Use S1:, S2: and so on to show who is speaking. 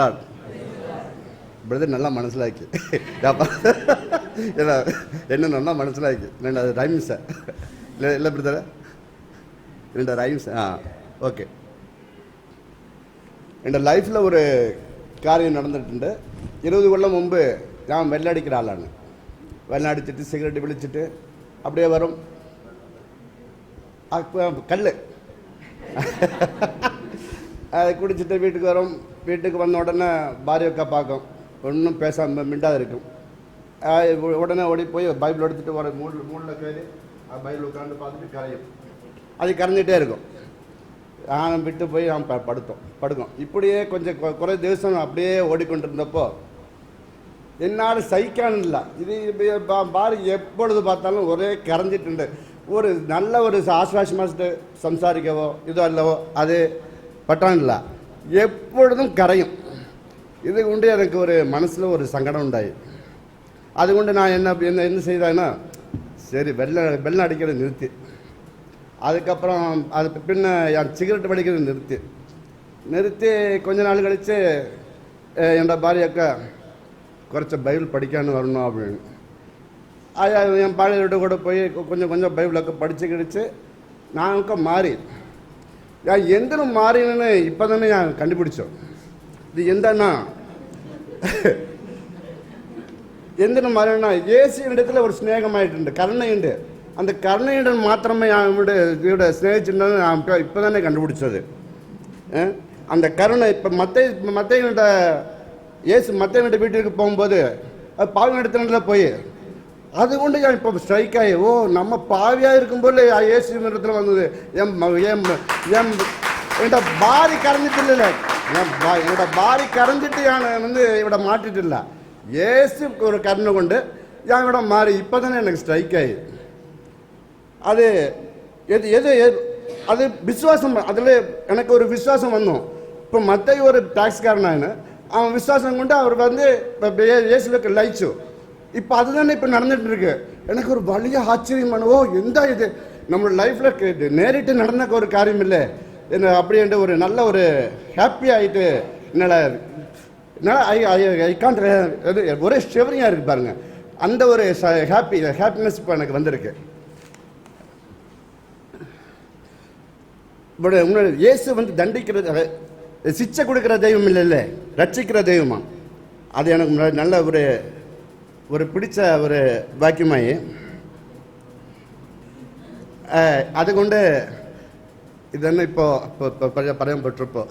S1: Brother நல்லா மனசிலாக்கி இல்லை என்ன நல்லா மனசிலாக்கி ரெண்டு அது ரைம்ஸை இல்லை பிரதர் ரெண்டு ரைம்ஸ் ஓகே. என் லைஃப்பில் ஒரு காரியம் நடந்துட்டு 20 வருடம் முன்பு நான் வெள்ளடிக்கிற ஆளானு வெள்ளடிச்சிட்டு சிகரெட்டு விழிச்சிட்டு அப்படியே வரும் கல் அதை குடிச்சிட்டு வீட்டுக்கு வரும். வீட்டுக்கு வந்த உடனே பாரியக்கா பார்க்கும், ஒன்றும் பேசாமல் மிண்டாத இருக்கும். உடனே ஓடி போய் பைபிள் எடுத்துகிட்டு வர மூணில் கேள்வி பைபிள் உட்காந்து பார்த்துட்டு கரையும். அது கரைஞ்சிட்டே இருக்கும். நான் விட்டு போய் நான் படுக்கும். இப்படியே கொஞ்சம் குறை திவசம் அப்படியே ஓடிக்கொண்டிருந்தப்போ என்னால் சைக்கான இல்லை. இது பாரு எப்பொழுது பார்த்தாலும் ஒரே கரைஞ்சிட்டு ஒரு நல்ல ஒரு ஆஸ்வாசமாக சம்சாரிக்கவோ இதோ இல்லவோ அது பட்டான் இல்லை, எப்பொழுதும் கரையும். இது கொண்டு எனக்கு ஒரு மனசில் ஒரு சங்கடம் உண்டாயி. அது கொண்டு நான் என்ன செய்தேன்னா, சரி வெள்ளம் அடிக்கிறது நிறுத்தி, அதுக்கப்புறம் அது பின்ன என் சிகரெட் வடிக்கிறது நிறுத்தி கொஞ்ச நாள் கழித்து என்னோட பாரியக்கா குறைச்ச பைபிள் படிக்கான்னு வரணும் அப்படின்னு என் பாலியோட கூட போய் கொஞ்சம் பைபிளை படித்து கிடிச்சு நான் மாறி எந்த மாறினு இப்போ தானே கண்டுபிடிச்சோம். இது எந்தன்னா எந்த மாறினா ஏசி இடத்துல ஒரு ஸ்நேகமாயிட்டு கருணை உண்டு. அந்த கருணையுடன் மாத்திரமே இவட ஸ்நேகிச்சுன்னு நான் இப்போ தானே கண்டுபிடிச்சது. அந்த கருணை இப்போ மற்ற ஏசு மற்ற வீட்டுக்கு போகும்போது அது பாவி இடத்துல போய் அது கொண்டு இப்போ ஸ்ட்ரைக் ஆகி நம்ம பாவியாக இருக்கும்போது ஏசு இடத்துல வந்தது. என்னோட பாரி கரைஞ்சிட்டு இல்லை, என்னோட பாரி கரைஞ்சிட்டு இவட மாட்டிட்டு இல்லை, ஏசு ஒரு கருணை கொண்டு இவட மாறி இப்போ தானே எனக்கு ஸ்ட்ரைக் ஆகி. அது அது விசுவாசம். அதில் எனக்கு ஒரு விசுவாசம் வந்தோம். இப்போ மற்ற ஒரு டாக்ஸ்காரனாயின்னு அவன் விசுவாசம் கொண்டு அவர் ஏசுக்கு லைச்சு. இப்போ அதுதானே இப்போ நடந்துட்டு இருக்கு. எனக்கு ஒரு வழிய ஆச்சரியம் எந்த இது நம்ம லைஃப்பில் நேரிட்டு நடந்த ஒரு காரியம் இல்லை என்ன அப்படின்ற ஒரு நல்ல ஒரு ஹாப்பி ஆகிட்டு ஐ காண்ட் ஒரே ஷெவரிங்காக இருக்கு பாருங்க. அந்த ஒரு ஹாப்பினஸ் இப்போ எனக்கு வந்திருக்கு. உன்னோட இயேசு தண்டிக்கிறது சிச்சை கொடுக்குற தெய்வம் இல்லை, ரட்சிக்கிற தெய்வமா. அது எனக்கு நல்ல ஒரு பிடிச்ச ஒரு வாக்கியமாயி அது கொண்டு இதென்ன இப்போ பயம் பெற்றிருப்போம்.